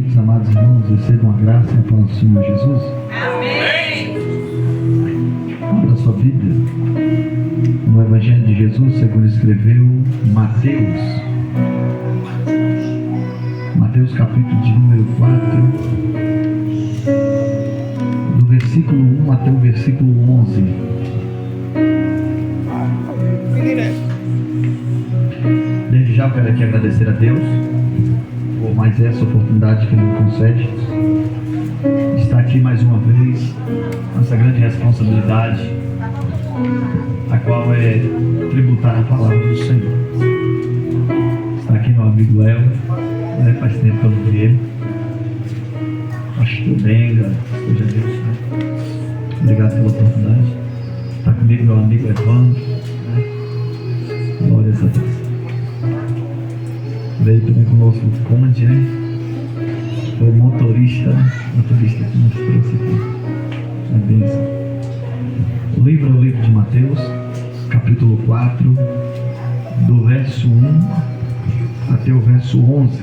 queridos, amados irmãos, recebam a graça e a paz do Senhor Jesus. Amém. Abra sua Bíblia no Evangelho de Jesus, segundo escreveu Mateus. Mateus capítulo de número 4, do versículo 1 até o versículo 11. Desde já eu quero aqui agradecer a Deus por mais essa oportunidade que Ele me concede de estar aqui mais uma vez, essa grande responsabilidade, a qual é tributar a palavra do Senhor. Está aqui meu amigo Léo, né? Faz tempo que eu não vi ele. Pastor Benga, seja Deus, né? Obrigado pela oportunidade. Está comigo meu amigo Evandro, né? Glória a Deus. Veio também conosco o Conde, né? Foi o motorista que nos trouxe aqui. É bênção. O livro é o livro de Mateus, capítulo 4, do verso 1 até o verso 11.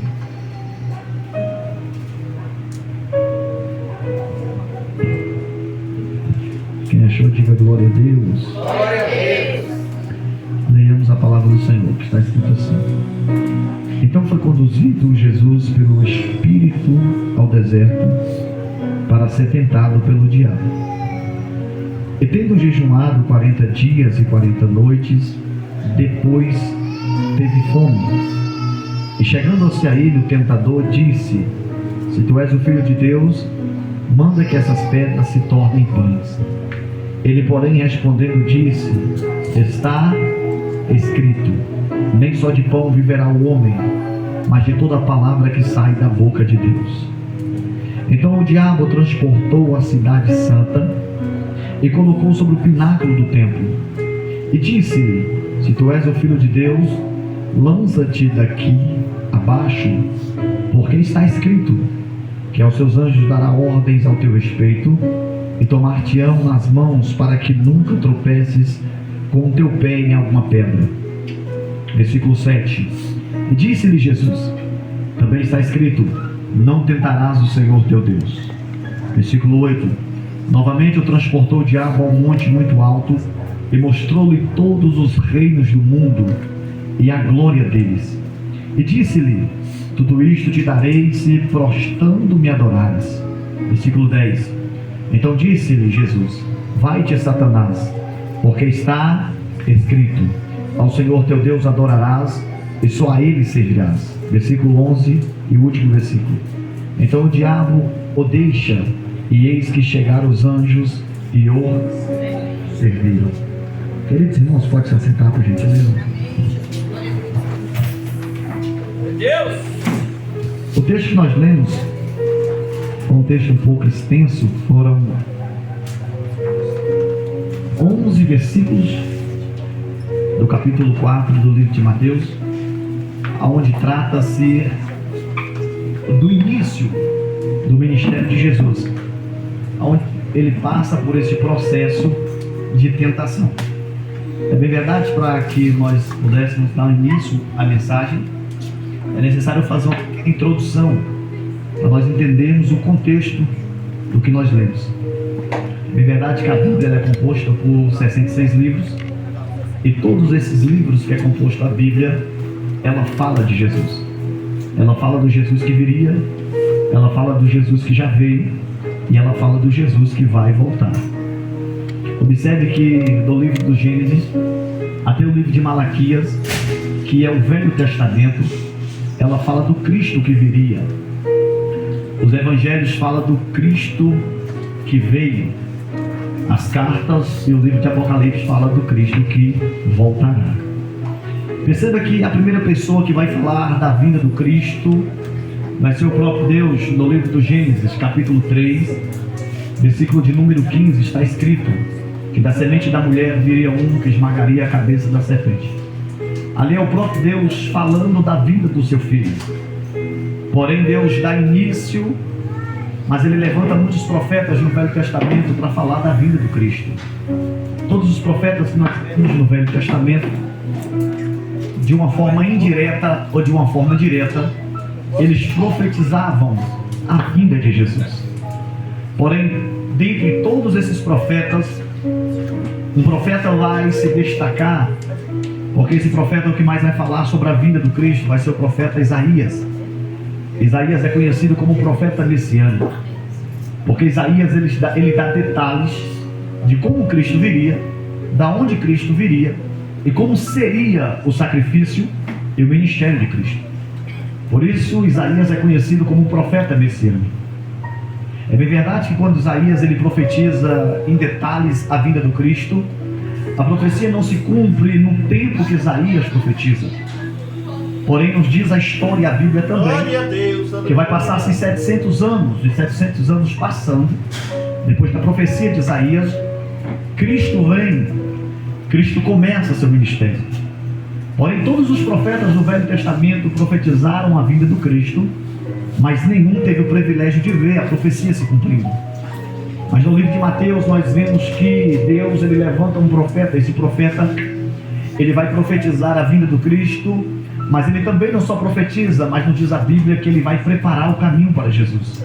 Quem achou, diga glória a Deus. Glória a Deus. Leiamos a palavra do Senhor, que está escrito assim. Então foi conduzido Jesus pelo Espírito ao deserto para ser tentado pelo diabo. E tendo jejuado 40 dias e 40 noites, depois teve fome. E chegando-se a ele o tentador disse: Se tu és o Filho de Deus, manda que essas pedras se tornem pães. Ele, porém, respondendo, disse: Está escrito: nem só de pão viverá o homem, mas de toda a palavra que sai da boca de Deus. Então o diabo transportou a cidade santa e colocou sobre o pináculo do templo e disse-lhe: Se tu és o Filho de Deus, lança-te daqui abaixo, porque está escrito que aos seus anjos dará ordens ao teu respeito e tomar-te-ão nas mãos para que nunca tropeces com o teu pé em alguma pedra. Versículo 7. E disse-lhe Jesus: também está escrito: não tentarás o Senhor teu Deus. Versículo 8. Novamente o transportou o diabo a um monte muito alto e mostrou-lhe todos os reinos do mundo e a glória deles. E disse-lhe: tudo isto te darei se prostrando me adorares. Versículo 10. Então disse-lhe Jesus: vai-te, Satanás, porque está escrito: ao Senhor teu Deus adorarás e só a Ele servirás. Versículo 11 e o último versículo. Então o diabo o deixa, e eis que chegaram os anjos e o serviram. Queridos irmãos, pode se assentar por gentileza. Deus. O texto que nós lemos foi um texto um pouco extenso, foram 11 versículos do capítulo 4 do livro de Mateus, onde trata-se do início do ministério de Jesus, onde ele passa por esse processo de tentação. É bem verdade, para que nós pudéssemos dar início à mensagem, é necessário fazer uma pequena introdução, para nós entendermos o contexto do que nós lemos. É bem verdade que a Bíblia é composta por 66 livros, e todos esses livros que é composto a Bíblia, ela fala de Jesus. Ela fala do Jesus que viria, ela fala do Jesus que já veio, e ela fala do Jesus que vai voltar. Observe que do livro do Gênesis até o livro de Malaquias, que é o Velho Testamento, ela fala do Cristo que viria. Os evangelhos falam do Cristo que veio. As cartas e o livro de Apocalipse fala do Cristo que voltará. Perceba que a primeira pessoa que vai falar da vinda do Cristo vai ser o próprio Deus. No livro do Gênesis, capítulo 3, versículo de número 15, está escrito que da semente da mulher viria um que esmagaria a cabeça da serpente. Ali é o próprio Deus falando da vinda do seu filho. Porém Deus dá início, mas ele levanta muitos profetas no Velho Testamento para falar da vinda do Cristo. Todos os profetas que nós temos no Velho Testamento, de uma forma indireta ou de uma forma direta, eles profetizavam a vinda de Jesus. Porém, dentre todos esses profetas, um profeta vai se destacar, porque esse profeta é o que mais vai falar sobre a vinda do Cristo, vai ser o profeta Isaías. Isaías é conhecido como profeta messiânico, porque Isaías ele dá detalhes de como Cristo viria, da onde Cristo viria e como seria o sacrifício e o ministério de Cristo. Por isso Isaías é conhecido como profeta messiânico. É bem verdade que quando Isaías ele profetiza em detalhes a vinda do Cristo, a profecia não se cumpre no tempo que Isaías profetiza. Porém, nos diz a história e a Bíblia também, que vai passar-se 700 anos, e 700 anos passando, depois da profecia de Isaías, Cristo vem, Cristo começa seu ministério. Porém, todos os profetas do Velho Testamento profetizaram a vinda do Cristo, mas nenhum teve o privilégio de ver a profecia se cumprindo. Mas no livro de Mateus nós vemos que Deus ele levanta um profeta. Esse profeta ele vai profetizar a vinda do Cristo, mas ele também não só profetiza, mas nos diz a Bíblia que ele vai preparar o caminho para Jesus.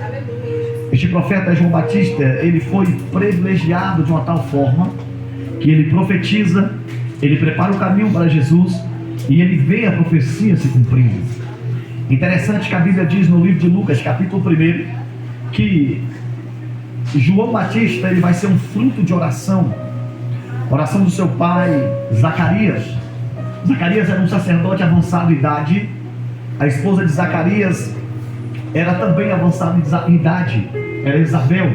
Este profeta João Batista, ele foi privilegiado de uma tal forma que ele profetiza, ele prepara o caminho para Jesus e ele vê a profecia se cumprindo. Interessante que a Bíblia diz no livro de Lucas, capítulo 1, que João Batista ele vai ser um fruto de oração do seu pai Zacarias. Zacarias era um sacerdote avançado em idade, a esposa de Zacarias era também avançada em idade, era Isabel,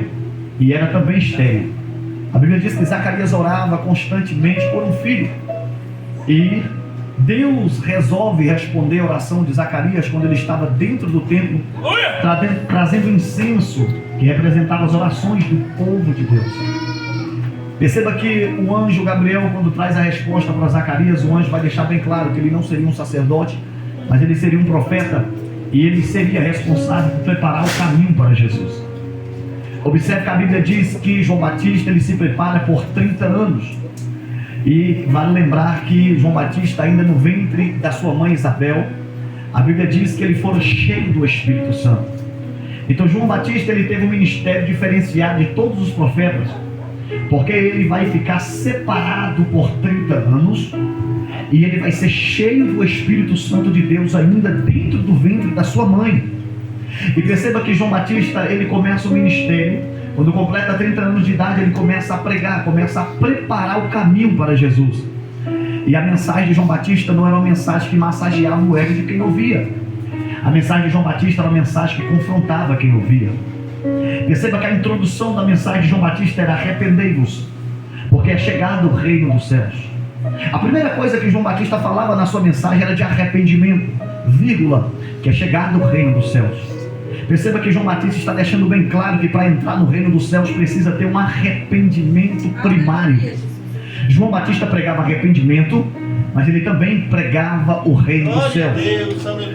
e era também estéril. A Bíblia diz que Zacarias orava constantemente por um filho, e Deus resolve responder a oração de Zacarias quando ele estava dentro do templo, trazendo incenso que representava as orações do povo de Deus. Perceba que o anjo Gabriel, quando traz a resposta para Zacarias, o anjo vai deixar bem claro que ele não seria um sacerdote, mas ele seria um profeta, e ele seria responsável por preparar o caminho para Jesus. Observe que a Bíblia diz que João Batista ele se prepara por 30 anos. E vale lembrar que João Batista, ainda no ventre da sua mãe Isabel, a Bíblia diz que ele foi cheio do Espírito Santo. Então João Batista ele teve um ministério diferenciado de todos os profetas, porque ele vai ficar separado por 30 anos e ele vai ser cheio do Espírito Santo de Deus ainda dentro do ventre da sua mãe. E perceba que João Batista ele começa o ministério. Quando completa 30 anos de idade, ele começa a pregar, começa a preparar o caminho para Jesus. E a mensagem de João Batista não era uma mensagem que massageava o ego de quem ouvia. A mensagem de João Batista era uma mensagem que confrontava quem ouvia. Perceba que a introdução da mensagem de João Batista era: arrependei-vos, porque é chegado o reino dos céus. A primeira coisa que João Batista falava na sua mensagem era de arrependimento, vírgula, que é chegado o reino dos céus. Perceba que João Batista está deixando bem claro que para entrar no reino dos céus precisa ter um arrependimento primário. João Batista pregava arrependimento, mas ele também pregava o reino dos céus.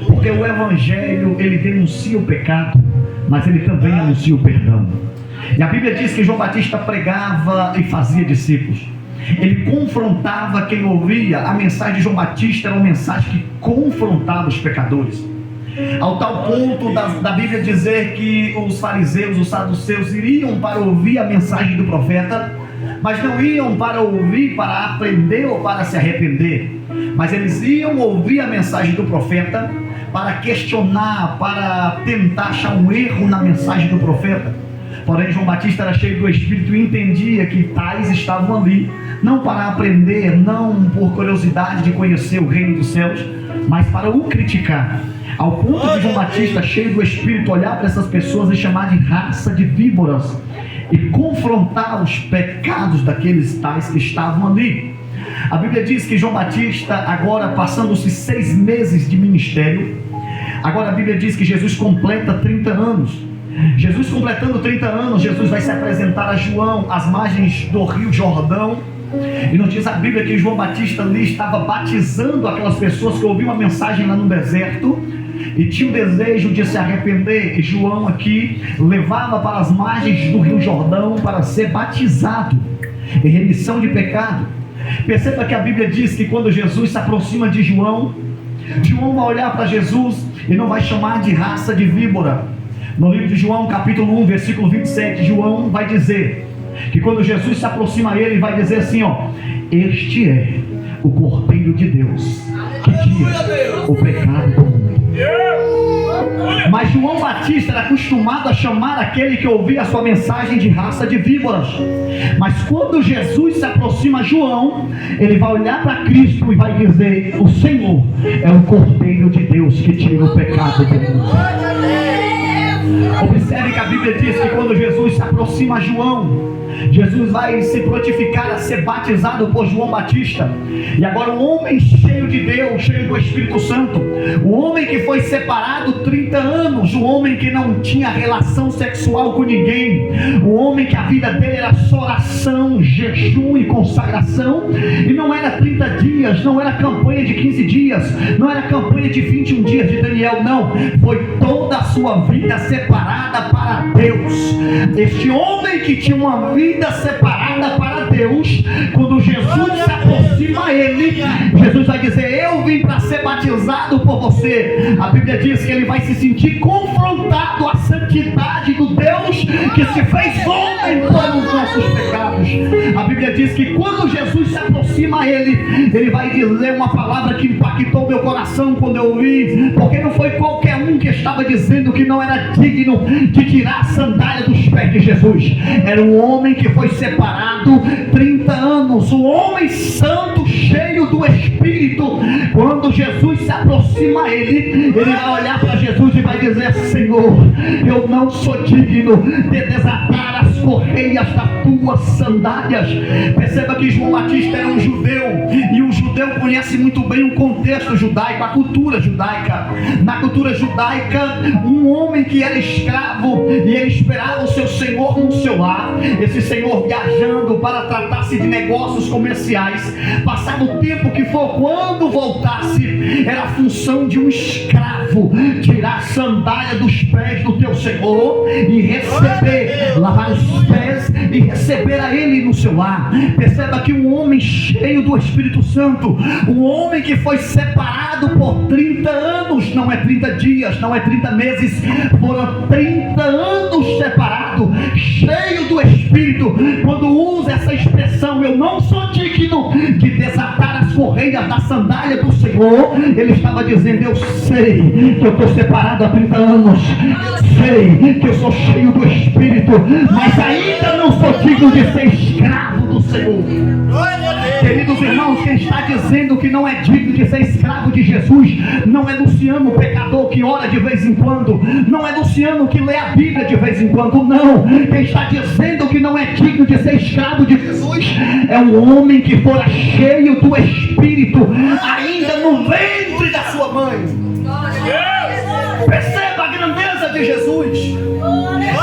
Porque o evangelho, ele denuncia o pecado, mas ele também anuncia o perdão. E a Bíblia diz que João Batista pregava e fazia discípulos. Ele confrontava quem ouvia. A mensagem de João Batista era uma mensagem que confrontava os pecadores. Ao tal ponto da Bíblia dizer que os fariseus, os saduceus iriam para ouvir a mensagem do profeta, mas não iam para ouvir, para aprender ou para se arrepender, mas eles iam ouvir a mensagem do profeta para questionar, para tentar achar um erro na mensagem do profeta. Porém João Batista era cheio do Espírito e entendia que tais estavam ali não para aprender, não por curiosidade de conhecer o reino dos céus, mas para o criticar. Ao ponto de João Batista, cheio do Espírito, olhar para essas pessoas e chamar de raça de víboras e confrontar os pecados daqueles tais que estavam ali. A Bíblia diz que João Batista, agora passando-se 6 meses de ministério, agora a Bíblia diz que Jesus completa 30 anos. Jesus completando 30 anos, Jesus vai se apresentar a João às margens do Rio Jordão. E nos diz a Bíblia que João Batista ali estava batizando aquelas pessoas que ouviam a mensagem lá no deserto e tinham o desejo de se arrepender. E João aqui levava para as margens do Rio Jordão para ser batizado em remissão de pecado. Perceba que a Bíblia diz que quando Jesus se aproxima de João, João vai olhar para Jesus e não vai chamar de raça de víbora, No livro de João, capítulo 1, versículo 27, João vai dizer que quando Jesus se aproxima a ele, ele vai dizer assim, ó: este é o Cordeiro de Deus que tira o pecado do mundo. Mas João Batista era acostumado a chamar aquele que ouvia a sua mensagem de raça de víboras. Mas quando Jesus se aproxima a João, ele vai olhar para Cristo e vai dizer: o Senhor é o Cordeiro de Deus que tira o pecado do mundo. Observe que a Bíblia diz que quando Jesus se aproxima a João, Jesus vai se prontificar a ser batizado por João Batista. E agora o homem cheio de Deus, cheio do Espírito Santo, o homem que foi separado 30 anos, o homem que não tinha relação sexual com ninguém, o homem que a vida dele era só oração, jejum e consagração. E não era 30 dias, não era campanha de 15 dias, não era campanha de 21 dias de Daniel, não. Foi toda a sua vida separada para Deus. Este homem que tinha uma vida separada para Deus, quando Jesus se aproxima a ele, Jesus vai dizer: eu vim para ser batizado por você. A Bíblia diz que ele vai se sentir confrontado à santidade do Deus que se fez homem para os nossos pecados. A Bíblia diz que quando Jesus se aproxima a ele, ele vai dizer uma palavra que impactou meu coração quando eu ouvi, porque não foi qualquer um que estava dizendo que não era digno de tirar a sandália dos pés de Jesus. Era um homem que foi separado 30 anos, um homem santo, cheio do Espírito. Quando Jesus se aproxima a ele, ele vai olhar para Jesus e vai dizer: Senhor, eu não sou digno de desatar as correias das tuas sandálias. Perceba que João Batista era um judeu, e o judeu conhece muito bem o contexto judaico, a cultura judaica. Na cultura judaica, um homem que era escravo e ele esperava o seu senhor no seu lar, esse senhor viajando para tratar-se de negócios comerciais, passado o tempo que for, quando voltasse, era a função de um escravo tirar a sandália dos pés do teu senhor e receber, lavar os pés e receber a ele no seu lar. Perceba que um homem cheio do Espírito Santo, um homem que foi separado por 30 anos, não é 30 dias, não é 30 meses, foram 30 anos separado, cheio do Espírito. Quando usa essa expressão, eu não sou digno de desatar as correias da sandália do Senhor, ele estava dizendo: eu sei que eu estou separado há 30 anos, sei que eu sou cheio do Espírito, mas ainda não sou digno de ser escravo do Senhor. Queridos irmãos, quem está dizendo que não é digno de ser escravo de Jesus não é Luciano, o pecador que ora de vez em quando, não é Luciano que lê a Bíblia de vez em quando, não. Quem está dizendo que não é digno de ser escravo de Jesus é um homem que fora cheio do Espírito ainda no ventre da sua mãe. Perceba a grandeza de Jesus,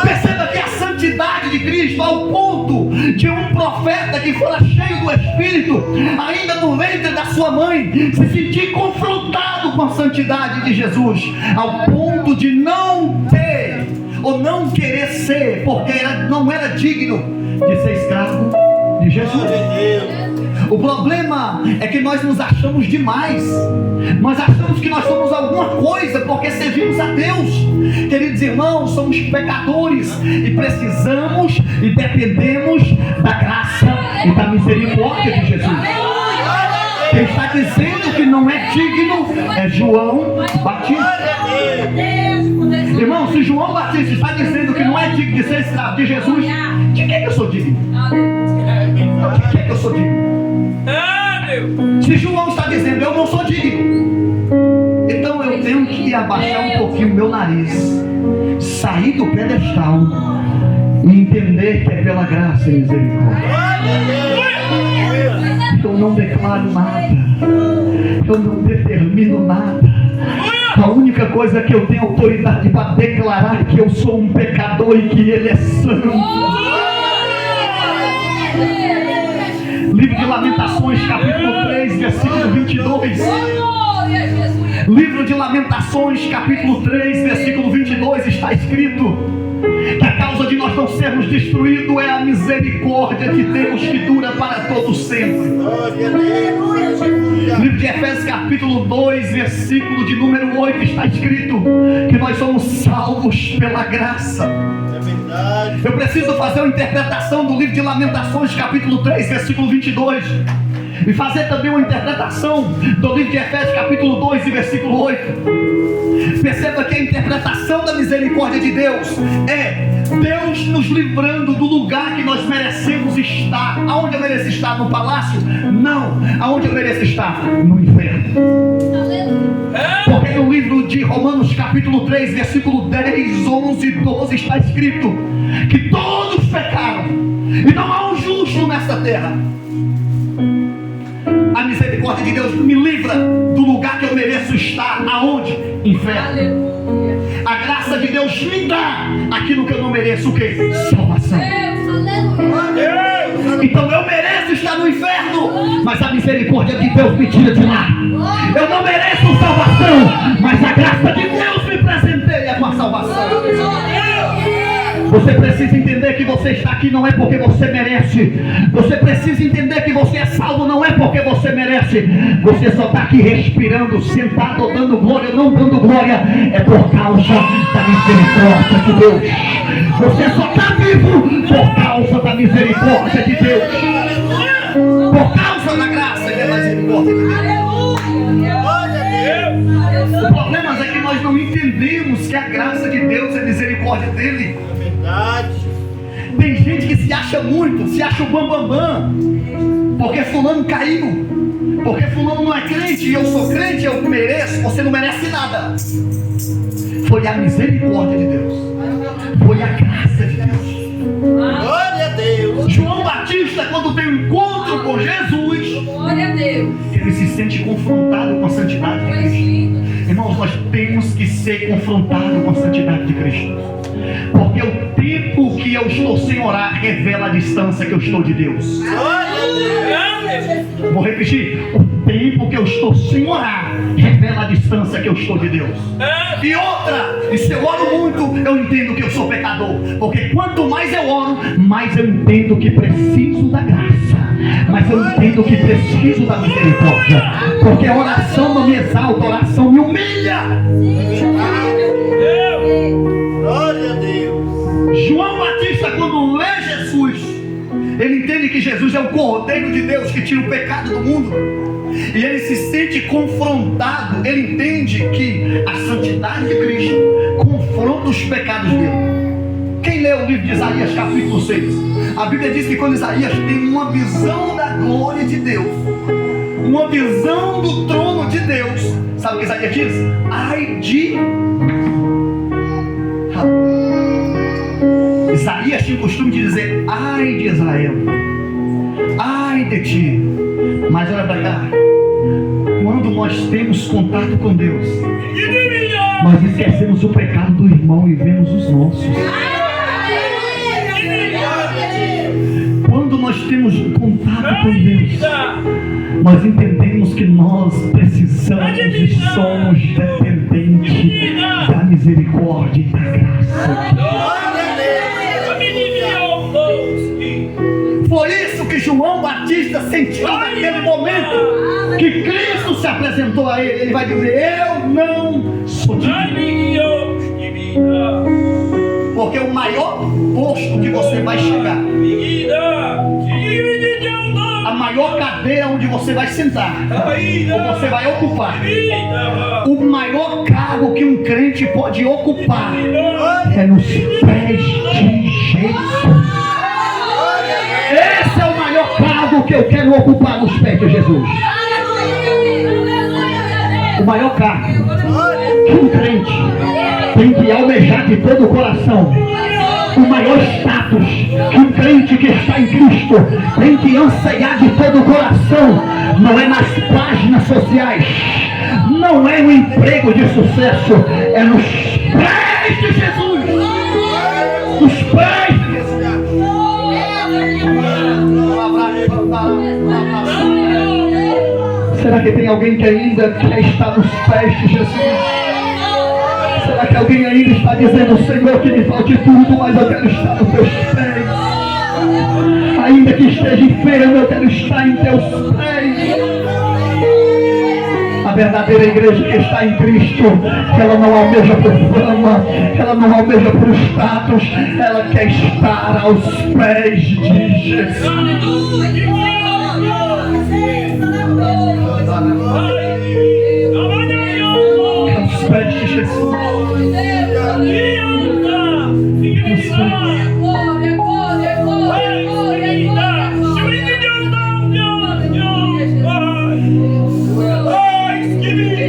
perceba que a santidade de Cristo, ao ponto de um profeta que fora cheio do Espírito ainda no ventre da sua mãe se sentir confrontado com a santidade de Jesus, ao ponto de não ter ou não querer ser, porque não era digno de ser escravo de Jesus. O problema é que nós nos achamos demais, nós achamos que nós somos alguma coisa porque servimos a Deus. Queridos irmãos, somos pecadores e precisamos e dependemos da graça e da misericórdia de Jesus. Quem está dizendo que não é digno é João Batista. Irmão, se João Batista está dizendo que não é digno de ser escravo de Jesus, de quem eu sou digno? De quem eu sou digno? Se João está dizendo eu não sou digno, então eu tenho que abaixar um pouquinho o meu nariz, sair do pedestal e entender que é pela graça e misericórdia. Eu não declaro nada, eu não determino nada. A única coisa que eu tenho autoridade para declarar é que eu sou um pecador e que Ele é santo. Livro de Lamentações, capítulo 3, versículo 22. Livro de Lamentações, capítulo 3, versículo 22, está escrito que a causa de nós não sermos destruídos é a misericórdia de Deus que dura para todo sempre. No livro de Efésios capítulo 2, versículo de número 8, está escrito que nós somos salvos pela graça. É verdade. Eu preciso fazer uma interpretação do livro de Lamentações capítulo 3, versículo 22. E fazer também uma interpretação do livro de Efésios capítulo 2 e versículo 8. Perceba que a interpretação da misericórdia de Deus é Deus nos livrando do lugar que nós merecemos estar. Aonde eu mereço estar? No palácio? Não. Aonde eu mereço estar? No inferno. Porque no livro de Romanos capítulo 3, versículo 10, 11 e 12 está escrito que todos pecaram e não há um justo nessa terra. A misericórdia de Deus me livra do lugar que eu mereço estar. Aonde? Inferno. A graça de Deus me dá aquilo que eu não mereço. O que? Salvação. Então eu mereço estar no inferno, mas a misericórdia de Deus me tira de lá. Eu não mereço salvação, mas a graça de Deus me presenteia com a salvação. Você precisa entender que você está aqui não é porque você merece. Você precisa entender que você é salvo não é porque você merece. Você só está aqui respirando, sentado, dando glória, não dando glória. É por causa da misericórdia de Deus. Você só está vivo por causa da misericórdia de Deus. Por causa da graça e da misericórdia de Deus. O problema é que nós não entendemos que a graça de Deus é a misericórdia dele. Tem gente que se acha muito, se acha o bambambam, porque fulano caiu, porque fulano não é crente e eu sou crente, eu mereço. Você não merece nada. Foi a misericórdia de Deus, foi a graça de Deus. Glória a Deus. João Batista, quando tem um encontro com Jesus, Glória a Deus. ele se sente confrontado com a santidade de Cristo. Irmãos, nós temos que ser confrontados com a santidade de Cristo. Porque o tempo que eu estou sem orar revela a distância que eu estou de Deus. Vou repetir. O tempo que eu estou sem orar revela a distância que eu estou de Deus. E outra, e se eu oro muito, eu entendo que eu sou pecador. Porque quanto mais eu oro, mais eu entendo que preciso da graça. Mas eu entendo que preciso da misericórdia. Porque a oração não me exalta, a oração me humilha. Glória a Deus. João Batista, quando lê Jesus, ele entende que Jesus é o Cordeiro de Deus que tira o pecado do mundo. E ele se sente confrontado. Ele entende que a santidade de Cristo confronta os pecados dele. Quem lê o livro de Isaías capítulo 6? A Bíblia diz que quando Isaías tem uma visão da glória de Deus, uma visão do trono de Deus, sabe o que Isaías diz? Ai de... Isaías tinha o costume de dizer: ai de Israel, ai de ti. Mas olha para cá, quando nós temos contato com Deus, nós esquecemos o pecado do irmão e vemos os nossos. Quando nós temos contato com Deus, nós entendemos que nós precisamos e somos dependentes da misericórdia e da graça. Foi isso que João Batista sentiu naquele momento que Cristo se apresentou a ele. Ele vai dizer: eu não sou divino. Porque o maior posto que você vai chegar, a maior cadeira onde você vai sentar, ou você vai ocupar, o maior cargo que um crente pode ocupar é nos pés de Jesus. Esse é o maior cargo que eu quero ocupar nos pés de Jesus. O maior cargo que um crente tem que almejar de todo o coração. O maior status que um crente que está em Cristo tem que anseiar de todo o coração. Não é nas páginas sociais, não é no emprego de sucesso, é nos pés de Jesus. Nos pés de Jesus. Será que tem alguém que ainda quer estar nos pés de Jesus? Será que alguém ainda está dizendo: Senhor, que me falte tudo, mas eu quero estar nos teus pés? Ainda que esteja enfermo, eu quero estar em teus pés. A verdadeira igreja que está em Cristo, ela não almeja por fama, ela não almeja por status, ela quer estar aos pés de Jesus. Aos pés de Jesus.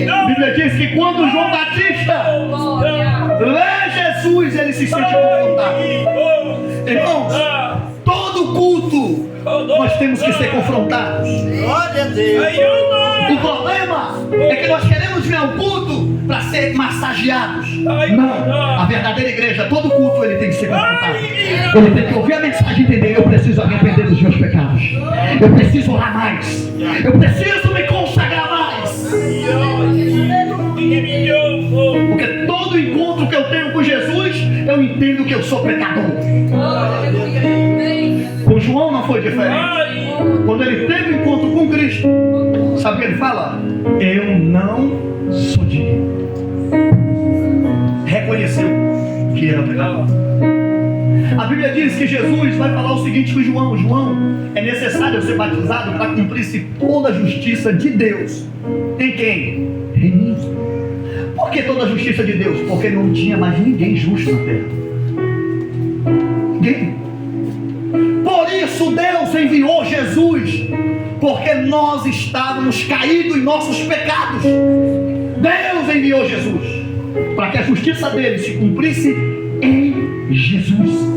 A Bíblia diz que quando João Batista vê Jesus, ele se sente confrontado. Irmãos, todo culto nós temos que ser confrontados. Glória a Deus. O problema é que nós queremos vir ao culto para ser massageados. Não, a verdadeira igreja, todo culto ele tem que ser confrontado. Ele tem que ouvir a mensagem e entender: eu preciso me arrepender dos meus pecados. Eu preciso orar mais. Eu preciso me consagrar mais. Porque todo encontro que eu tenho com Jesus, eu entendo que eu sou pecador. Com João não foi diferente. Quando ele teve um encontro com Cristo, sabe o que ele fala? Eu não sou digno. Reconheceu que era pecador. A Bíblia diz que Jesus vai falar o seguinte com João: João, é necessário ser batizado para cumprir-se toda a justiça de Deus. Em quem? Em mim. Por que toda a justiça de Deus? Porque não tinha mais ninguém justo na terra. Ninguém. Por isso Deus enviou Jesus, porque nós estávamos caídos em nossos pecados. Deus enviou Jesus para que a justiça dele se cumprisse em Jesus.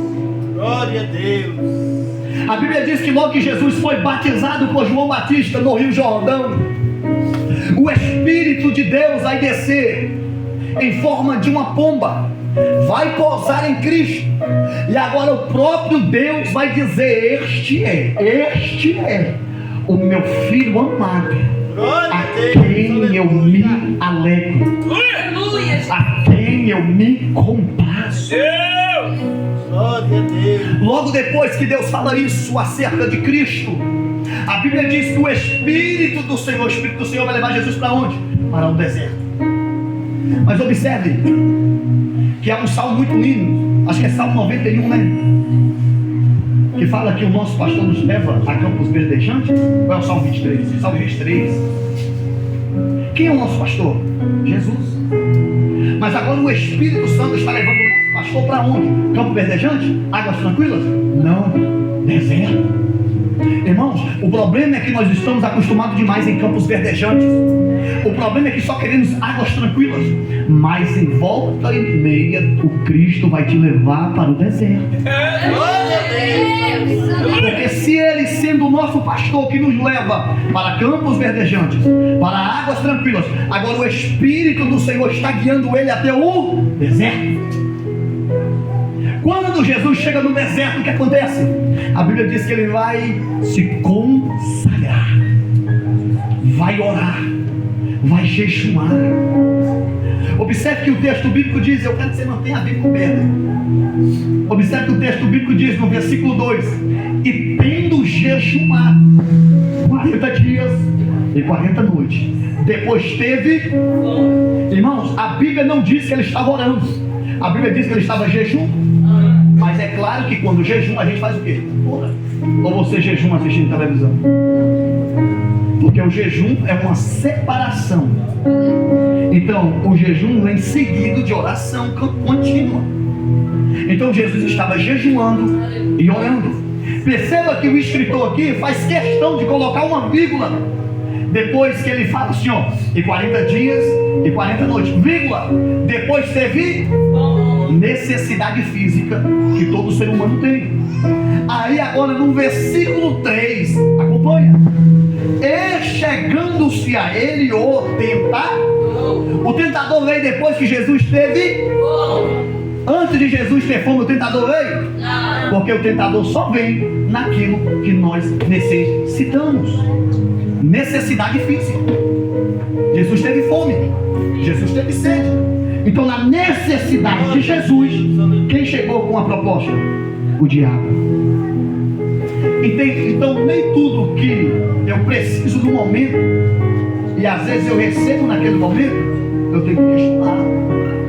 Glória a Deus. A Bíblia diz que logo que Jesus foi batizado por João Batista no Rio Jordão, o Espírito de Deus vai descer em forma de uma pomba, vai pousar em Cristo, e agora o próprio Deus vai dizer: este é o meu filho amado, a quem eu me alegro, a quem eu me comprazo. Glória a Deus. Logo depois que Deus fala isso acerca de Cristo, a Bíblia diz que o Espírito do Senhor vai levar Jesus para onde? Para o deserto. Mas observe que há um salmo muito lindo, acho que é Salmo 91, né? Que fala que o nosso pastor nos leva a campos verdejantes. Qual é o Salmo 23? Salmo 23. Quem é o nosso pastor? Jesus. Mas agora o Espírito Santo está levando o nosso pastor para onde? Campo verdejante? Águas tranquilas? Não, deserto. Irmãos, o problema é que nós estamos acostumados demais em campos verdejantes. O problema é que só queremos águas tranquilas. Mas em volta e meia, o Cristo vai te levar para o deserto. Glória a Deus. Porque se Ele, sendo o nosso pastor que nos leva para campos verdejantes, para águas tranquilas, agora o Espírito do Senhor está guiando Ele até o deserto. Quando Jesus chega no deserto, o que acontece? A Bíblia diz que Ele vai se consagrar, vai orar, vai jejuar. Observe que o texto bíblico diz, eu quero que você mantenha a Bíblia aberta. Observe que o texto bíblico diz no versículo 2: e tendo jejuado 40 dias e 40 noites, depois teve, irmãos, a Bíblia não diz que ele estava orando, a Bíblia diz que ele estava jejuando. Mas é claro que quando jejum a gente faz o quê? Ora. Ou você jejuma assistindo televisão? Porque o jejum é uma separação. Então o jejum vem seguido de oração contínua. Então Jesus estava jejuando e orando. Perceba que o escritor aqui faz questão de colocar uma vírgula depois que ele fala assim, ó, e 40 dias e 40 noites, vírgula, depois teve necessidade física que todo ser humano tem. Aí agora no versículo 3, acompanha: e chegando-se a ele o tentador veio depois que Jesus teve. Antes de Jesus ter fome, o tentador veio? Porque o tentador só vem naquilo que nós necessitamos. Necessidade física. Jesus teve fome, Jesus teve sede. Então na necessidade de Jesus, quem chegou com a proposta? O diabo. Entende? Então nem tudo que eu preciso no momento e às vezes eu recebo naquele momento, eu tenho que questionar.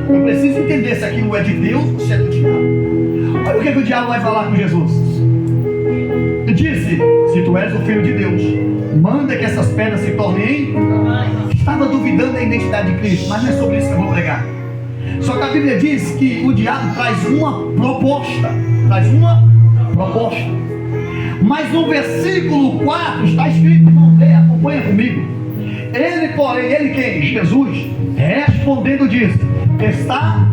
Eu preciso entender se aquilo é de Deus ou se é do diabo. Olha o que o diabo vai falar com Jesus. Ele disse: se tu és o Filho de Deus, manda que essas pedras se tornem. Estava duvidando da identidade de Cristo, mas não é sobre isso que eu vou pregar. Só que a Bíblia diz que o diabo traz uma proposta. Mas no versículo 4 está escrito, irmão, acompanha comigo. Ele, porém, ele quem? Jesus, respondendo disse: está.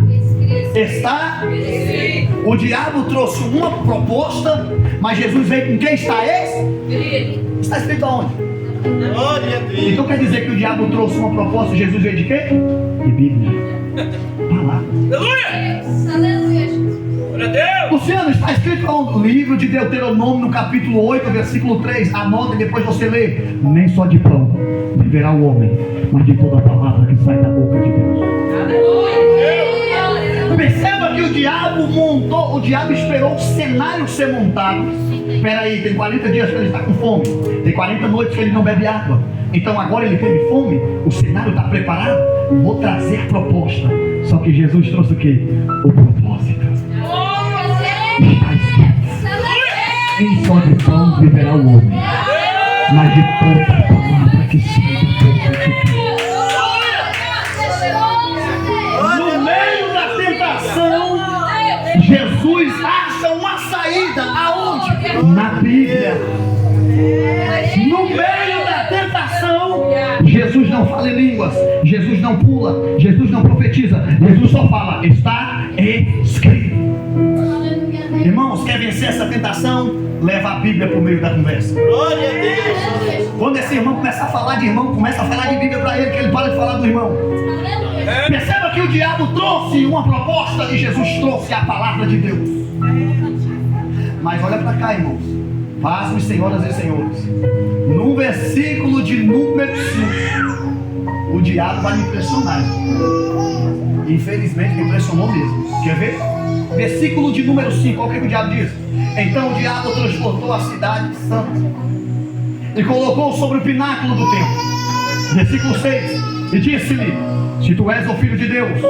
O diabo trouxe uma proposta, mas Jesus veio com quem? Está esse? Está escrito aonde? Glória a Deus. Então quer dizer que o diabo trouxe uma proposta e Jesus veio de quê? De Bíblia. Palavra. Aleluia. Glória a Deus. Luciano, está escrito no livro de Deuteronômio, no capítulo 8, versículo 3. Anota e depois você lê. Nem só de pão viverá o homem, mas de toda a palavra que sai da boca de Deus. Perceba que o diabo esperou o cenário ser montado. Espera aí, tem 40 dias que ele está com fome, tem 40 noites que ele não bebe água. Então agora ele teve fome, o cenário está preparado. Vou trazer a proposta. Só que Jesus trouxe o quê? O propósito. Está escrito: nem só de pão viverá o homem, mas de toda a palavra que sai da boca de Deus. No meio da tentação, Jesus acha uma saída. Aonde? Na Bíblia. No meio da tentação, Jesus não fala em línguas, Jesus não pula, Jesus não profetiza, Jesus só fala: está escrito. Irmãos, quer vencer essa tentação? Leva a Bíblia para o meio da conversa. Glória a Deus. Quando esse irmão começa a falar de irmão, começa a falar de Bíblia para ele, que ele para de falar do irmão. Perceba que o diabo trouxe uma proposta e Jesus trouxe a palavra de Deus. Mas olha para cá, irmãos. Pasmem, senhoras e senhores. No versículo de número 5, o diabo vai me impressionar. Infelizmente me impressionou mesmo. Quer ver? Versículo de número 5, olha o que o diabo diz. Então o diabo transportou a cidade santa e colocou sobre o pináculo do templo. Versículo 6. E disse-lhe: se tu és o Filho de Deus,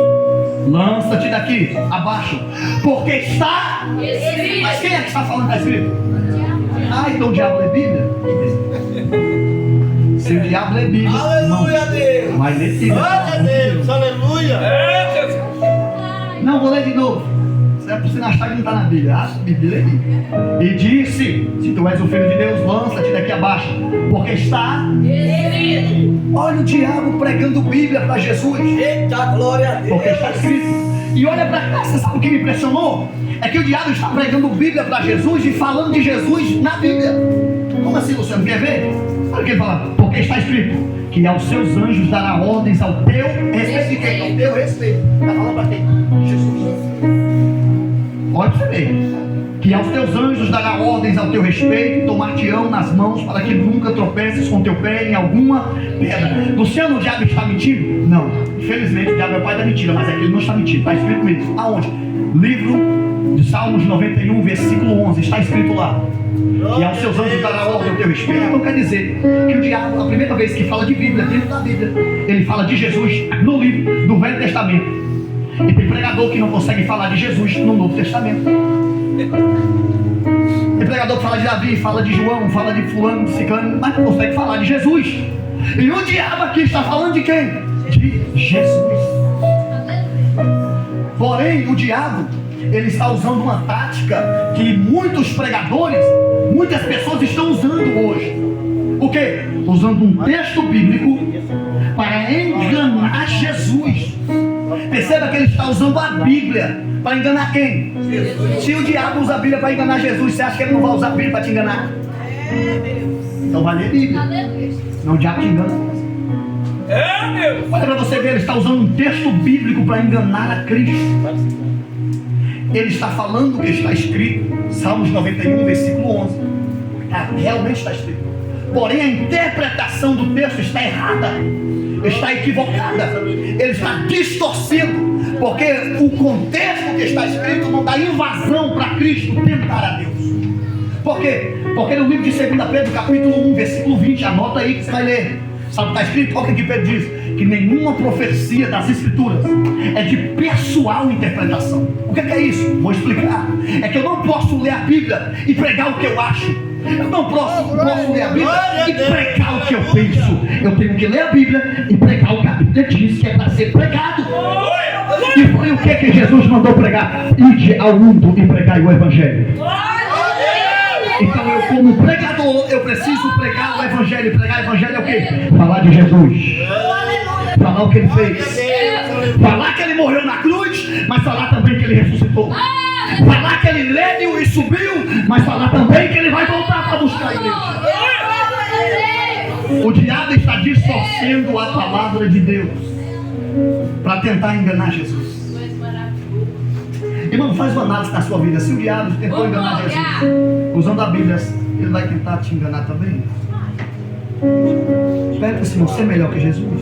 lança-te daqui abaixo, porque está escrito. Mas quem é que está falando que está escrito? Ah, então o diabo é Bíblia? Se o diabo é Bíblia, Aleluia a Deus. vai ler Bíblia. Glória a Deus. Aleluia. Não, vou ler de novo. Se é para você achar que não está na Bíblia. Ah, a Bíblia é Bíblia. E disse: se tu és o Filho de Deus, lança-te daqui abaixo, porque está escrito. Olha o diabo pregando Bíblia para Jesus. Eita, glória a Deus. Porque está escrito. E olha para cá, você sabe o que me impressionou? É que o diabo está pregando Bíblia para Jesus e falando de Jesus na Bíblia. Como assim, Luciano? Quer ver? Olha o que ele fala. Porque está escrito que aos seus anjos dará ordens ao teu respeito. De quem? Ao teu respeito. Está falando para quem? Jesus. Pode você ver. Que aos teus anjos dará ordens ao teu respeito, tomar-te-ão nas mãos para que nunca tropeces com teu pé em alguma pedra. Luciano, o diabo está mentindo? Não. Infelizmente o diabo é o pai da mentira, mas é que ele não está mentindo. Está escrito mesmo. Aonde? Livro de Salmos 91, versículo 11. Está escrito lá. Que aos seus anjos dará ordem ao teu respeito. Então quer dizer que o diabo, a primeira vez que fala de Bíblia, dentro da Bíblia, ele fala de Jesus no livro do Velho Testamento. E tem pregador que não consegue falar de Jesus no Novo Testamento. Tem pregador que fala de Davi, fala de João, fala de fulano, de ciclano, mas não consegue falar de Jesus. E o diabo aqui está falando de quem? De Jesus. Porém, o diabo, ele está usando uma tática que muitos pregadores, muitas pessoas estão usando hoje. O quê? Usando um texto bíblico para enganar Jesus. Perceba que ele está usando a Bíblia para enganar quem? Jesus. Se o diabo usa a Bíblia para enganar Jesus, você acha que ele não vai usar a Bíblia para te enganar? Então vai ler a Bíblia. Não, o diabo te engana. Olha para você ver, ele está usando um texto bíblico para enganar a Cristo. Ele está falando o que está escrito, Salmos 91, versículo 11. Realmente está escrito. Porém a interpretação do texto está errada, está equivocada, ele está distorcido, porque o contexto que está escrito não dá invasão para Cristo tentar a Deus. Por quê? Porque no livro de 2 Pedro, capítulo 1, versículo 20, anota aí que você vai ler. Sabe o que está escrito? Olha o que Pedro diz: que nenhuma profecia das Escrituras é de pessoal interpretação. O que é isso? Vou explicar. É que eu não posso ler a Bíblia e pregar o que eu acho. Eu não posso ler a Bíblia e pregar o que eu penso. Eu tenho que ler a Bíblia e pregar o que a Bíblia diz que é para ser pregado. E foi o que Jesus mandou pregar: ide ao mundo e pregai o Evangelho. Então eu, como pregador, eu preciso pregar o Evangelho. E pregar o Evangelho é o quê? Falar de Jesus, falar o que ele fez, falar que ele morreu na cruz, mas falar também que ele ressuscitou, falar que ele leu e subiu, mas falar também que ele vai voltar para buscar a igreja. O diabo está distorcendo a palavra de Deus para tentar enganar Jesus. Irmão, faz uma análise na sua vida. Se o diabo tentou enganar Jesus usando a Bíblia, ele vai tentar te enganar também? Espera para você é melhor que Jesus.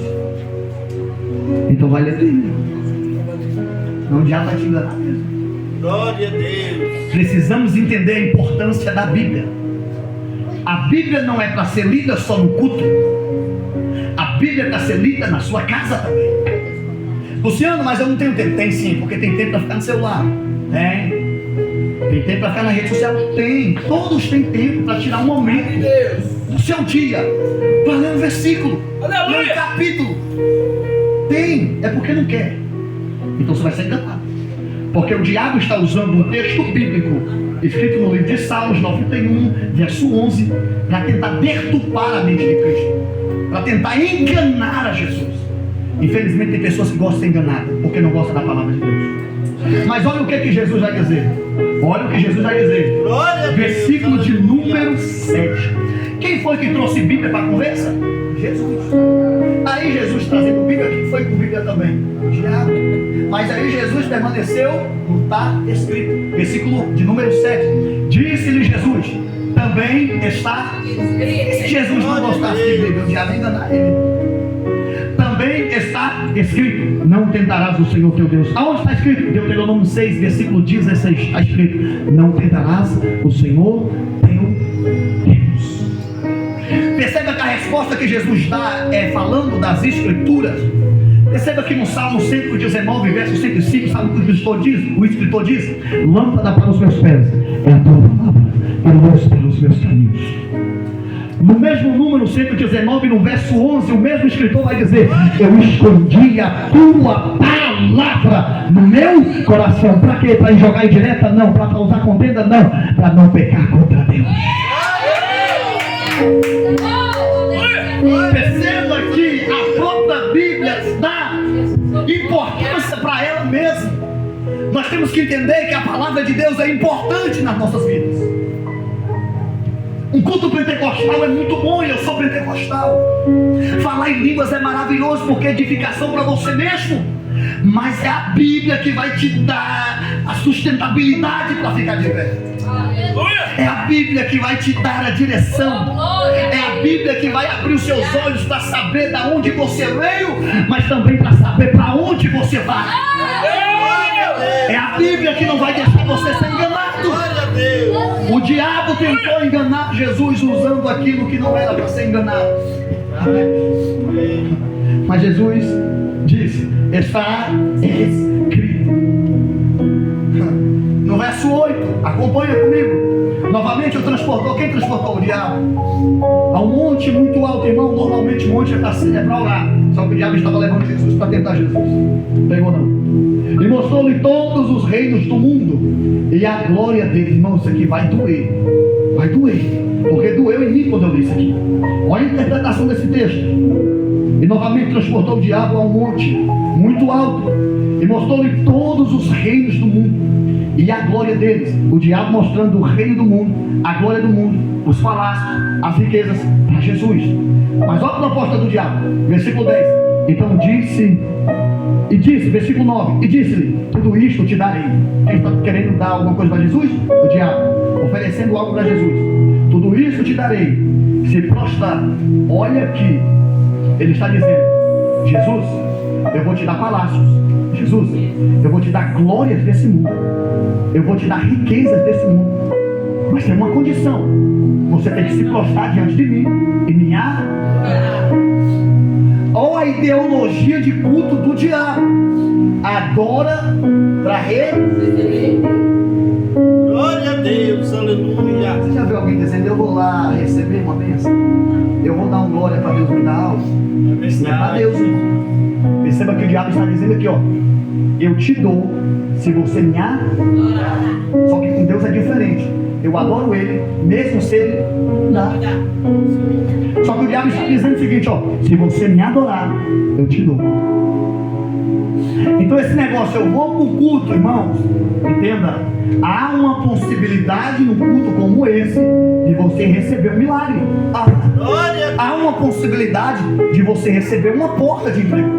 Então vai ler a Bíblia. Não, o diabo vai te enganar mesmo. Glória a Deus. Precisamos entender a importância da Bíblia. A Bíblia não é para ser lida só no culto. A Bíblia é para ser lida na sua casa também. Luciano, mas eu não tenho tempo. Tem sim, porque tem tempo para ficar no celular. Tem tempo para ficar na rede social? Tem. Todos têm tempo para tirar um momento do seu dia para ler um versículo, ler um capítulo. Tem. É porque não quer. Então você vai ser enganado. Porque o diabo está usando um texto bíblico escrito no livro de Salmos 91, verso 11, para tentar deturpar a mente de Cristo, para tentar enganar a Jesus. Infelizmente tem pessoas que gostam de ser enganadas porque não gostam da palavra de Deus. Mas olha o que Jesus vai dizer. Olha o que Jesus vai dizer. Versículo de número 7. Quem foi que trouxe Bíblia para a conversa? Jesus. Aí Jesus trazendo Bíblia, quem foi com Bíblia também? O diabo. Mas aí Jesus permaneceu no está escrito. Versículo de número 7. Disse-lhe Jesus: também está escrito. Se Jesus não gostasse de Bíblia, o diabo ia enganar ele. Também está escrito: não tentarás o Senhor teu Deus. Aonde está escrito? Deuteronômio 6, versículo 16. Está escrito: não tentarás o Senhor teu Deus. Perceba que a resposta que Jesus dá é falando das Escrituras. Perceba que no Salmo 119, verso 105, sabe o que o escritor diz? Lâmpada para os meus pés é a tua palavra e luz para os meus caminhos. No mesmo número 119, no verso 11, o mesmo escritor vai dizer: eu escondi a tua palavra no meu coração. Para quê? Para jogar em direta? Não. Para causar contenda? Não. Para não pecar contra Deus. Perceba que a própria Bíblia dá importância para ela mesma. Nós temos que entender que a palavra de Deus é importante nas nossas vidas. Um culto pentecostal é muito bom, e eu sou pentecostal. Falar em línguas é maravilhoso porque é edificação para você mesmo. Mas é a Bíblia que vai te dar a sustentabilidade para ficar de pé. É a Bíblia que vai te dar a direção. É a Bíblia que vai abrir os seus olhos para saber de onde você veio, mas também para saber para onde você vai. É a Bíblia que não vai deixar você ser enganado. O diabo tentou enganar Jesus usando aquilo que não era para ser enganado. Mas Jesus disse: está escrito. No verso 8, acompanha comigo. Novamente o transportou. Quem transportou? O diabo. A um monte muito alto, irmão. Normalmente monte é para orar. Só que o diabo estava levando Jesus para tentar Jesus. Não pegou não. E mostrou-lhe todos os reinos do mundo e a glória dele. Irmão, isso aqui vai doer. Vai doer. Porque doeu em mim quando eu li isso aqui. Olha a interpretação desse texto. E novamente transportou o diabo a um monte muito alto e mostrou-lhe todos os reinos do mundo e a glória deles. O diabo mostrando o reino do mundo, a glória do mundo, os palácios, as riquezas para Jesus. Mas olha a proposta do diabo. Versículo 10. Então disse, versículo 9, e disse-lhe: tudo isto te darei. Quem está querendo dar alguma coisa para Jesus? O diabo, oferecendo algo para Jesus. Tudo isso te darei, se prostrar. Olha aqui, ele está dizendo: Jesus, eu vou te dar palácios. Jesus, eu vou te dar glórias desse mundo. Eu vou te dar riquezas desse mundo. Mas tem uma condição: você tem que se prostrar diante de mim e me adorar. Olha a ideologia de culto do diabo. Adora para receber. Glória a Deus, aleluia. Você já viu alguém dizendo, eu vou lá receber uma bênção? Eu vou dar um glória para Deus me dar algo? Isso não é para Deus, irmão. Perceba que o diabo está dizendo aqui, ó. Eu te dou se você me adorar. Só que com Deus é diferente. Eu adoro Ele, mesmo se Ele dá. Só que o diabo está dizendo o seguinte, ó. Se você me adorar, eu te dou. Então esse negócio, eu vou para o culto, irmãos. Entenda. Há uma possibilidade no culto como esse de você receber um milagre. Há uma possibilidade de você receber uma porta de emprego.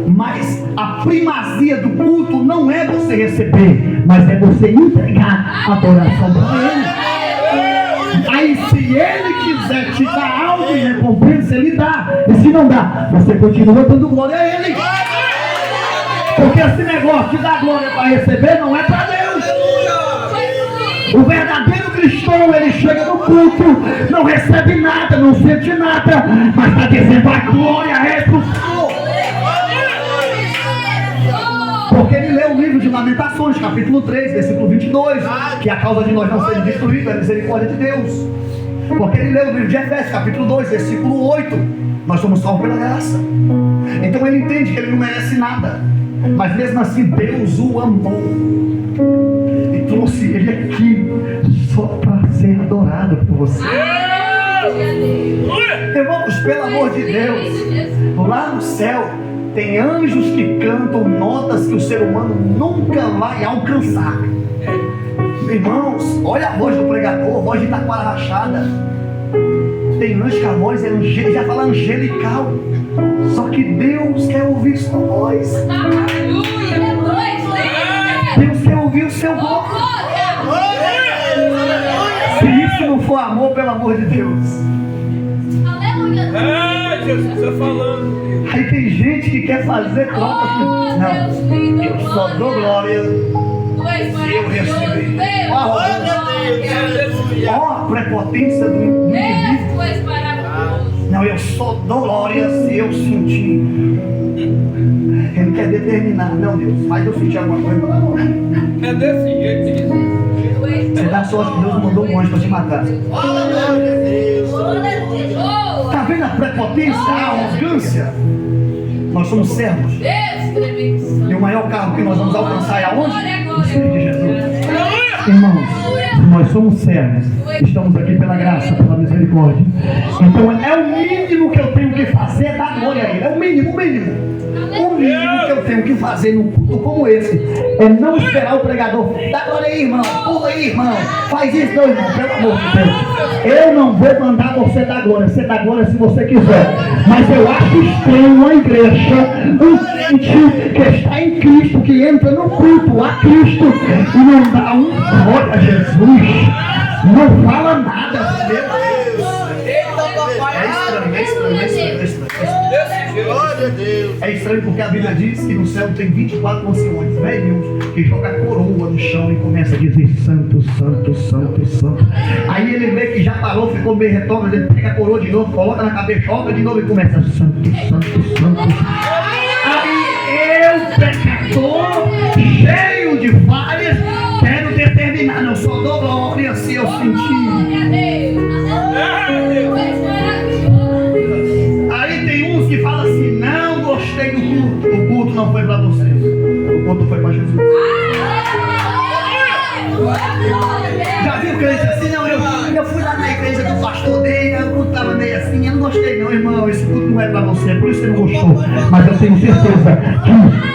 Mas a primazia do culto não é você receber, mas é você entregar a adoração para Ele. Aí se Ele quiser te dar algo de recompensa, Ele dá. E se não dá, você continua dando glória a Ele. Porque esse negócio de dar glória para receber não é para Deus. O verdadeiro cristão, ele chega no culto, não recebe nada, não sente nada, mas está dizendo a glória é do Senhor. Porque ele lê o livro de Lamentações, capítulo 3, versículo 22, que a causa de nós não sermos destruídos é a misericórdia de Deus. Porque ele lê o livro de Efésios, capítulo 2, versículo 8, nós somos salvos pela graça. Então ele entende que ele não merece nada, mas mesmo assim Deus o amou e trouxe ele aqui só para ser adorado por você. Irmãos, pelo amor de Deus, lá no céu tem anjos que cantam notas que o ser humano nunca vai alcançar. Irmãos, olha a voz do pregador, a voz de taquara rachada. Tem anjo que a voz é já fala angelical. Só que Deus quer ouvir sua voz. Deus quer ouvir o seu voz. Se isso não for amor, pelo amor de Deus. Jesus está falando. Aí tem gente que quer fazer troca. Não, eu só dou glória se eu receber. Olha a prepotência do indivíduo. Não, eu só dou glória se eu sentir. Ele quer determinar. Não, Deus, faz eu sentir alguma coisa. É desse jeito. Você dá sorte que Deus mandou um anjo para te matar. Está vendo a prepotência, a arrogância? Nós somos servos. E o maior carro que nós vamos alcançar é aonde? O Senhor de Jesus. Irmãos, nós somos servos. Estamos aqui pela graça, pela misericórdia. Então é o mínimo que eu tenho que fazer, dar glória a Ele. É o mínimo, o mínimo. O mínimo que eu tenho que fazer num culto como esse é não esperar o pregador. Dá glória aí, irmão. Pula aí, irmão. Faz isso, não, irmão. Pelo amor de Deus. Eu não vou mandar você dar glória. Você dá glória se você quiser. Mas eu acho estranho uma igreja, um crente que está em Cristo, que entra no culto a Cristo e não dá um glória a Jesus. Não fala nada. Meu Deus. É estranho. Glória a Deus. É estranho porque a Bíblia diz que no céu tem 24 anciões velhos que jogam a coroa no chão e começa a dizer santo, santo, santo, santo. Aí ele vê que já parou, ficou meio retrógrado, ele pega a coroa de novo, coloca na cabeça, joga de novo e começa santo, santo, santo. Aí eu, pecador, cheio de falhas, quero determinar, não só dou glória se eu sentir. Aí tem uns que falam assim, não gostei do culto. O culto não foi para você, o culto foi para Jesus. Já viu crente assim? Não, eu fui lá na igreja do pastor dele, o culto estava meio assim, eu não gostei não, irmão, esse culto não é para você, é por isso que você não gostou. Mas eu tenho certeza que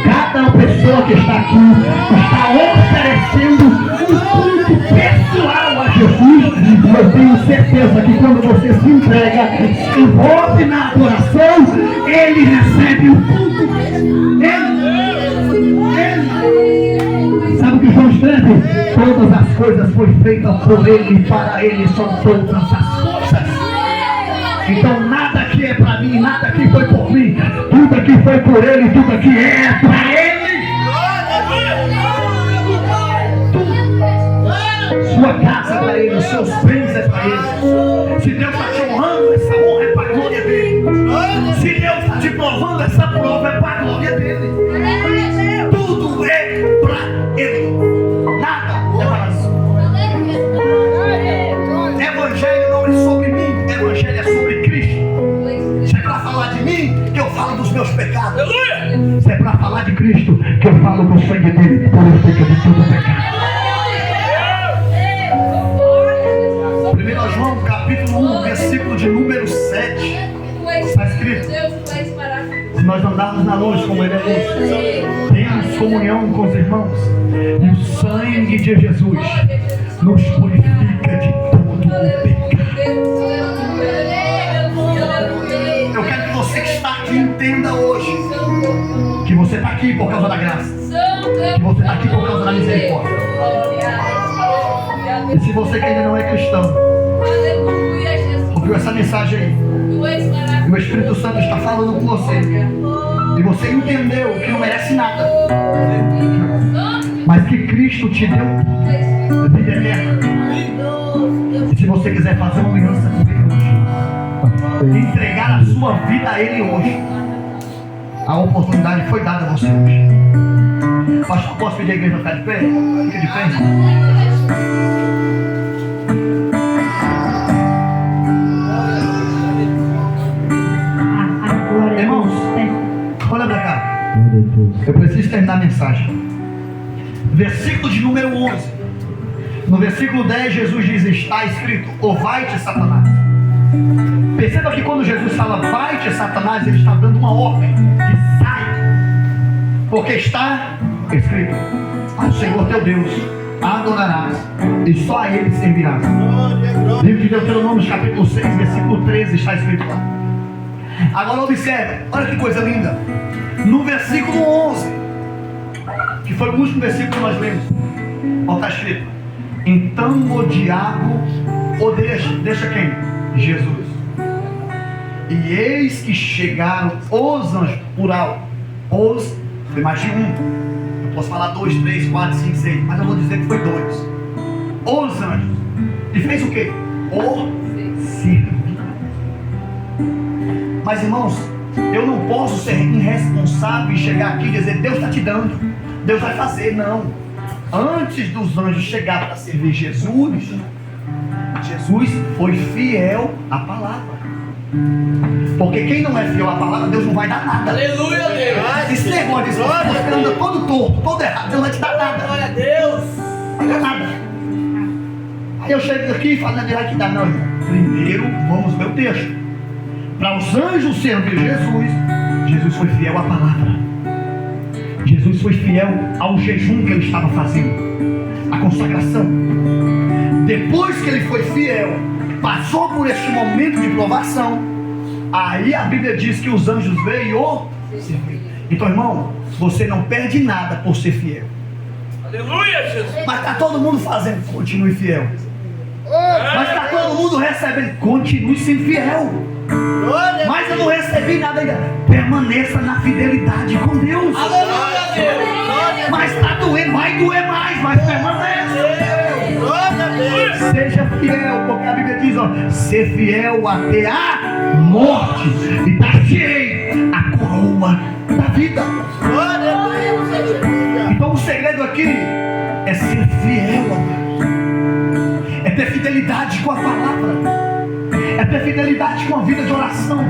cada pessoa que está aqui está oferecendo um culto pessoal a Jesus. E eu tenho certeza que quando você se entrega, se envolve na adoração, Ele recebe o culto. Sabe o que João escreve? Todas as coisas foram feitas por Ele e para Ele são todas as coisas. Então nada aqui é para mim, nada aqui foi por mim. Tudo aqui foi por Ele, tudo aqui é para Ele. Sua casa é para Ele, os seus bens é para Ele. Se Deus está te honrando, essa honra é para a glória dele. Se Deus está te provando, essa prova é para a glória dele. Tudo é para ele. Nada é para nós. Evangelho não é sobre mim, evangelho é sobre Cristo. Se é para falar de mim, que eu falo dos meus pecados. Se é para falar de Cristo, que eu falo do sangue dele, por efeito de todo pecado. 1 João capítulo 1, versículo de número 7. Está escrito: se nós andarmos na luz como ele é luz, temos comunhão com os irmãos, o sangue de Jesus nos purifica de todo o pecado. Eu quero que você que está aqui entenda hoje que você está aqui por causa da graça, que você está aqui por causa da misericórdia. E se você que ainda não é cristão, ouviu essa mensagem aí, e o Espírito Santo está falando com você, e você entendeu que não merece nada, mas que Cristo te deu vida eterna. E se você quiser fazer uma aliança com Ele hoje, entregar a sua vida a Ele hoje, a oportunidade foi dada a você hoje. Pastor, posso pedir a igreja para ficar de pé? Fica de pé. Irmãos, olha pra cá. Eu preciso terminar a mensagem. Versículo de número 11. No versículo 10, Jesus diz: está escrito, vai-te, Satanás. Perceba que quando Jesus fala vai-te, Satanás, ele está dando uma ordem que sai. Porque está escrito: ao Senhor teu Deus adorarás e só a Ele servirás. Livro de Deuteronômio capítulo 6, versículo 13 está escrito lá. Agora observe, olha que coisa linda. No versículo 11, que foi o último versículo que nós lemos, está escrito: então o diabo deixa quem? Jesus. E eis que chegaram os anjos, plural, foi mais de um. Eu posso falar 2, 3, 4, 5, 6, mas eu vou dizer que foi 2. Os anjos. E fez o quê? O servir. Mas irmãos, eu não posso ser irresponsável e chegar aqui e dizer: Deus está te dando, Deus vai fazer. Não. Antes dos anjos chegar para servir Jesus, Jesus foi fiel à palavra. Porque quem não é fiel à palavra, Deus não vai dar nada. Aleluia, Deus. Esse negócio de você anda todo torto, todo errado, Deus não vai te dar nada. Glória a Deus. Não vai dar nada. Aí eu chego aqui falando: Deus vai te dar. Não, irmão. Primeiro vamos ver o texto. Para os anjos servir Jesus, Jesus foi fiel à palavra. Jesus foi fiel ao jejum que ele estava fazendo, a consagração. Depois que ele foi fiel, passou por este momento de provação, aí a Bíblia diz que os anjos veio servir. Então, irmão, você não perde nada por ser fiel. Aleluia, Jesus. Mas está todo mundo fazendo, continue fiel. Mas está todo mundo recebendo, continue sendo fiel. Mas eu não recebi nada ainda, permaneça na fidelidade com Deus. Aleluia, Deus. Mas está doendo, vai doer mais, mas permanece. Seja fiel, porque a Bíblia diz: ser fiel até a morte, e dar-te-ei a coroa da vida. Então o segredo aqui é ser fiel a Deus, é ter fidelidade com a palavra, é ter fidelidade com a vida de oração.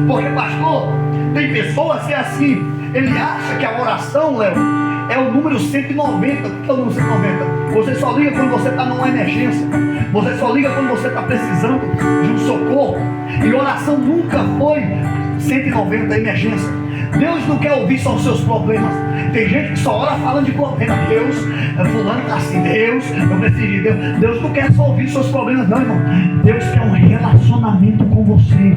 Porque, pastor, tem pessoas que é assim, ele acha que a oração, Léo, é o número 190. O que é o número 190? Você só liga quando você está numa emergência. Você só liga quando você está precisando de um socorro. E oração nunca foi 190, emergência. Deus não quer ouvir só os seus problemas. Tem gente que só ora falando de problema. Deus, fulano está assim, Deus, eu preciso de Deus. Deus não quer só ouvir seus problemas, não, irmão. Deus quer um relacionamento com você.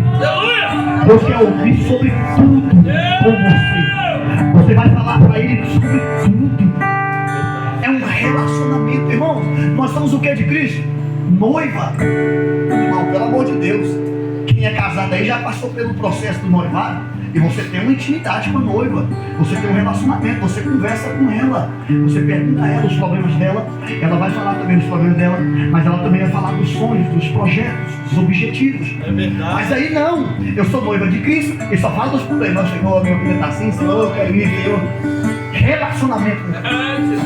Deus quer ouvir sobre tudo com você. Você vai falar para Ele sobre tudo. É um relacionamento, irmãos. Nós somos o que de Cristo? Noiva. Irmão, pelo amor de Deus, quem é casado aí já passou pelo processo do noivado. E você tem uma intimidade com a noiva. Você tem um relacionamento, você conversa com ela. Você pergunta a ela os problemas dela. Ela vai falar também dos problemas dela. Mas ela também vai falar dos sonhos, dos projetos, dos objetivos. É verdade. Mas aí não. Eu sou noiva de Cristo e só falo dos problemas. Senhor, meu filho está assim, Senhor, eu quero ir, Senhor. Relacionamento com Cristo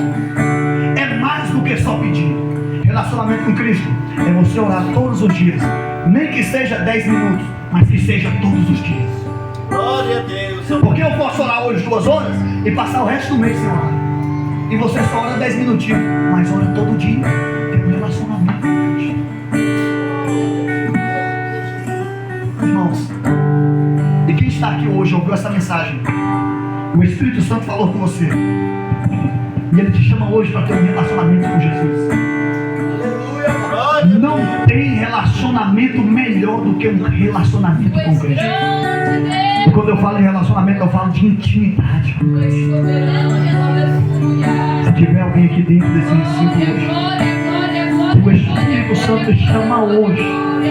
é mais do que só pedir. Relacionamento com Cristo é você orar todos os dias. Nem que seja 10 minutos, mas que seja todos os dias. Glória a Deus. Porque eu posso orar hoje 2 horas e passar o resto do mês sem orar. E você só ora 10 minutinhos, mas ora todo dia. Tem um relacionamento com Cristo. Irmãos, e quem está aqui hoje ouviu essa mensagem? O Espírito Santo falou com você. E Ele te chama hoje para ter um relacionamento com Jesus. Glória. Não tem relacionamento melhor do que um relacionamento com Cristo. E quando eu falo em relacionamento, eu falo de intimidade. Se tiver alguém aqui dentro desse recinto hoje, o Espírito Santo te chama hoje.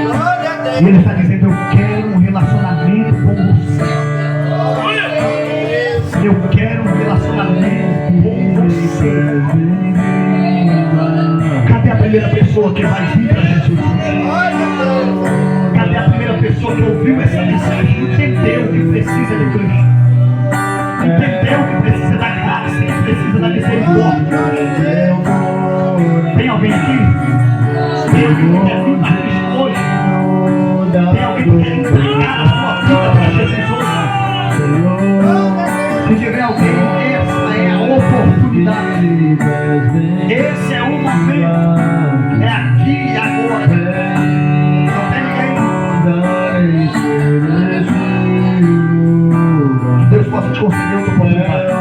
Glória a Deus. E Ele está dizendo: eu quero um relacionamento com você. Eu quero um relacionamento com você. Cadê a primeira pessoa que vai vir para Jesus? Cadê a primeira pessoa que ouviu essa mensagem? Entendeu que precisa de Cristo? Entendeu que precisa da graça, que precisa da misericórdia? Tem alguém aqui? Tem alguém que quer vir para Cristo hoje? Tem alguém que quer entregar a sua vida para Jesus hoje? Se tiver alguém, essa é a oportunidade. Esse é o momento. É aqui e agora. Não tem ninguém. Deus possa te conceder outra oportunidade.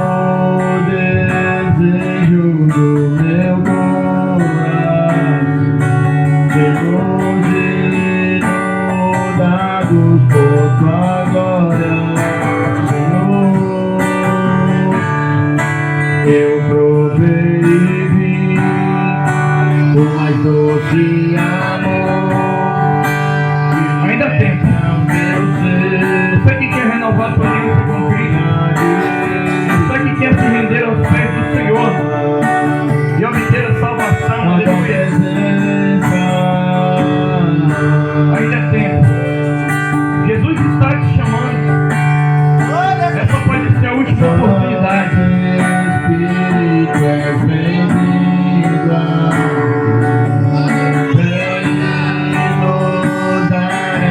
Eu provei e vi o mais doce amor. Ainda há tempo. Você que quer renovar sua vida com Cristo, você que quer se